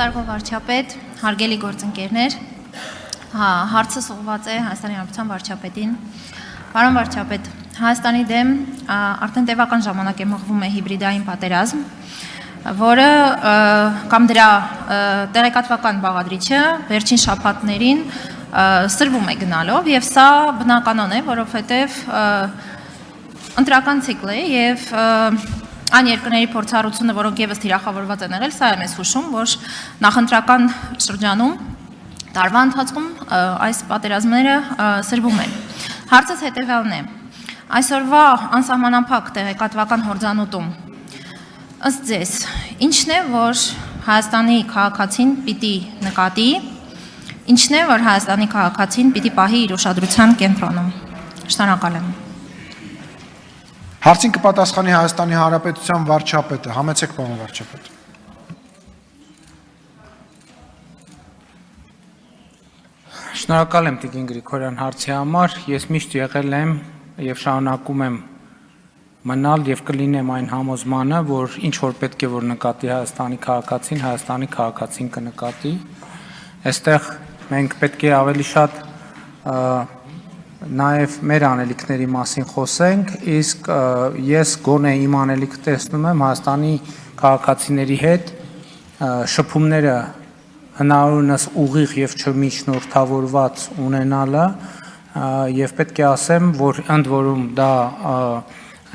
Տարվա վարչապետ, հարգելի գործընկերներ, հարցը ուղղված է Հայաստանի Հանրապետության վարչապետին։ Պարոն վարչապետ, Հայաստանի դեմ արդեն տևական ժամանակ է մղվում է հիբրիդային պատերազմ, որը կամ դրա տեղեկատվական բաղադրիչը վերջին շաբաթներին սրվում է գնալով, եւ սա բնականon է, որովհետեւ ընտրական ցիկլ է եւ այն երկրների փորձառությունը, որոնք եւս թիրախավորված են եղել, սա է մեզ հուշում, որ նախընտրական շրջանում տարվա ընթացքում այս պատերազմները սրվում են։ Հարցս հետեւյալն է. այսօրվա անսահմանափակ տեղեկատվական հորձանուտում ըստ ձեզ ինչն է, որ Հայաստանի քաղաքացին պիտի նկատի, ինչն է, որ Հայաստանի քաղաքացին պիտի պահի իր ուշադրության կենտրոնում։ Շնորհակալ եմ։ Հարցին կպատասխանի Հայաստանի Հանրապետության վարչապետը, համեցեք պարոն վարչապետ։ Շնորհակալ եմ Տիկին Գրիգորյան հարցի համար, ես միշտ եղել եմ եւ շարունակում եմ մնալ եւ կլինեմ այն համոզմանը, որ ինչ որ պետք է որ նկատի Հայաստանի քաղաքացին կնկատի։ Այստեղ մենք պետք է ավելի շատ նաև մեր անելիքների մասին խոսենք, իսկ ես գոնե իմ անելիքը տեսնում եմ Հայաստանի քաղաքացիների հետ շփումները հնարավորինս ուղիղ եւ չմիջնորդավորված ունենալը եւ պետք է ասեմ, որ ընդ որում դա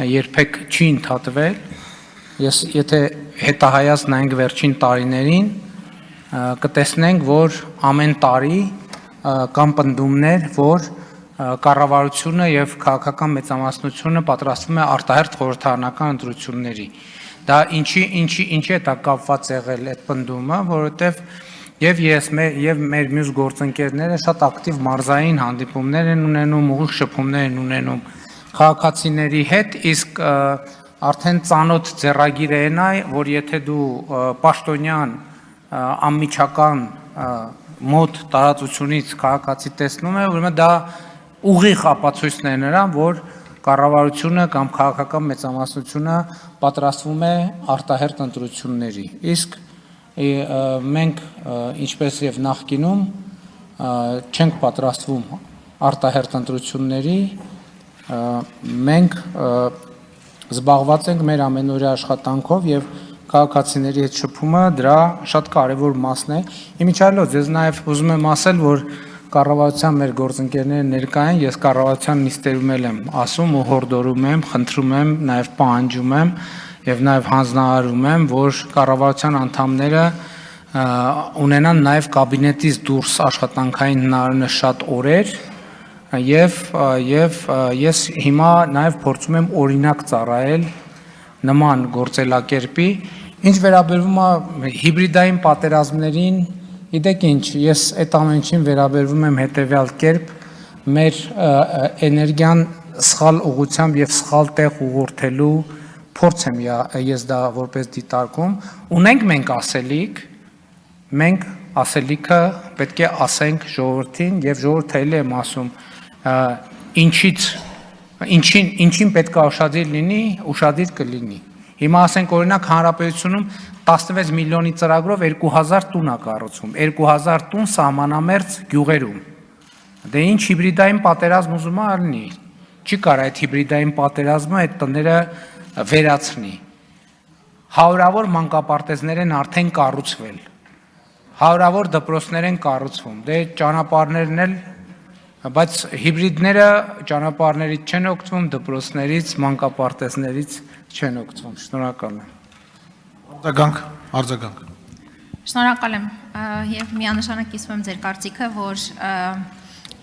երբեք չի ընդհատվել։ Ես եթե հետահայաց նայենք վերջին տարիներին, կտեսնենք, որ ամեն տարի կան պնդումներ, որ կառավարությունը եւ քաղաքական մեծամասնությունը պատրաստվում է արտահերթ խորհրդարանական ընտրությունների։ Դա ինչի է դա կապված եղել այդ պնդումը, որովհետեւ եւ ես եւ մեր մյուս գործընկերները շատ ակտիվ մարզային հանդիպումներ են ունենում, ուղիղ շփումներ են ունենում քաղաքացիների հետ, իսկ արդեն ծանոթ ձեռագիր է նա, որ եթե դու պաշտոնյան անմիջական մոտ տարածությունից քաղաքացի տեսնում է, ուրեմն դա ուղիղ ապացույցն է նրան, որ կառավարությունը կամ քաղաքական մեծամասնությունը պատրաստվում է արտահերթ ընտրությունների։ Իսկ մենք ինչպես եւ նախկինում չենք պատրաստվում արտահերթ ընտրությունների, մենք զբաղված ենք մեր ամենօրյա աշխատանքով եւ քաղաքացիների հետ շփումը դրա շատ կարեւոր մասն է։ Իմիջիայլոց ես նաեւ ուզում եմ ասել, որ կառավարության մեր գործընկերները ներկա են, ես կառավարության նիստերում եմ ասում ու հորդորում եմ, խնդրում եմ, նաեւ պահանջում եմ եւ նաեւ հանձնարարում եմ, որ կառավարության անդամները ունենան նաեւ կաբինետից դուրս աշխատանքային հնարավորինս շատ օրեր եւ ես հիմա նաեւ փորձում եմ օրինակ ծառայել նման գործելակերպի, ինչ վերաբերվում է հիբրիդային պատերազմներին, գիտեք ինչ, ես այդ ամենին վերաբերվում եմ հետեւյալ կերպ, մեր էներգիան սխալ ուղղությամբ եւ սխալ տեղ ուղղորդելու փորձ եմ ես դա որպես դիտարկում, ունենք մենք ասելիք, մենք ասելիքը պետք է ասենք ժողովրդին եւ ժողովուրդը էլ եմ ասում, ինչին պետք է ուշադիր լինի, ուշադիր կլինի։ Հիմա ասենք օրինակ հանրապետությունում 16 միլիոնի ծրագրով 2000 տուն է կառուցվում, 2000 տուն սահմանամերձ գյուղերում։ Դե ինչ հիբրիդային պատերազմ ուզում է լինի։ Չի կարող այդ հիբրիդային պատերազմը այդ տները վերացնի։ Հարյուրավոր մանկապարտեզներ են արդեն կառուցվել։ Հարյուրավոր դպրոցներ են կառուցվում։ Դե ճանապարհներն էլ, բայց հիբրիդները ճանապարհներից չեն օգտվում, դպրոցներից, մանկապարտեզներից չեն օգտվում։ Շնորհակալ եմ։ Արձագանք։ Շնորհակալ եմ եւ միանշանակ կիսում եմ ձեր կարծիքը, որ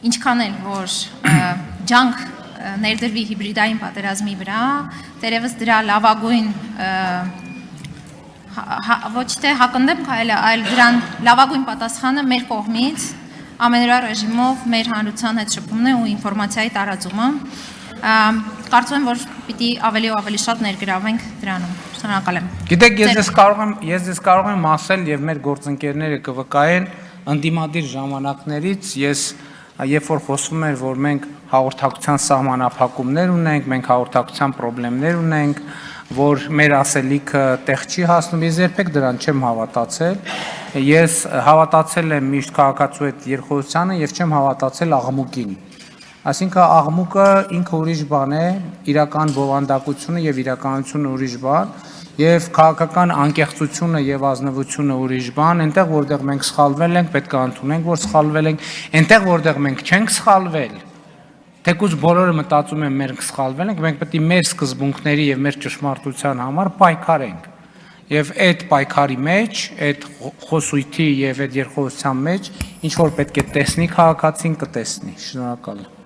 ինչքան էլ որ ջանք ներդրվի հիբրիդային պատերազմի վրա, դերևս դրա լավագույն ոչ թե հակընդդեմ քայլը, այլ դրան լավագույն պատասխանը մեր կողմից ամենօրյա ռեժիմով մեր հանրության հետ շփումն է ու ինֆորմացիայի տարածումը։ Կարծում եմ, որ պիտի ավելի ու ավելի շատ ներգրավենք դրանում։ Շնորհակալ եմ։ Գիտեք, ես կարող եմ ասել եւ մեր գործընկերները կվկայեն ընդդիմադիր ժամանակներից ես երբ որ խոսվում էր, որ մենք հաղորդակցության սահմանափակումներ ունենք, մենք հաղորդակցության խնդիրներ ունենք, որ մեր ասելիքը տեղ չի հասնում, ես երբեք դրան չեմ հավատացել։ Ես հավատացել եմ միշտ քաղաքացու այդ երկխոսությանը եւ չեմ հավատացել աղմուկին։ Այսինքն աղմուկը ինքը ուրիշ բան է, իրական բովանդակությունը եւ իրականությունը ուրիշ բան, եւ քաղաքական անկեղծությունը եւ ազնվությունը ուրիշ բան, այնտեղ որտեղ մենք սխալվել ենք, պետք է ընդունենք, որ սխալվել ենք, այնտեղ որտեղ մենք չենք սխալվել, թեկուզ բոլորը մտածում են մենք սխալվել ենք, մենք պետք է մեր սկզբունքների եւ մեր ճշմարտության համար պայքարենք։ Եվ այդ պայքարի մեջ, այդ խոսույթի եւ այդ երկխոսության մեջ ինչ որ պետք է տեսնի քաղաքացին կտեսնի։ Շնորհակալ եմ։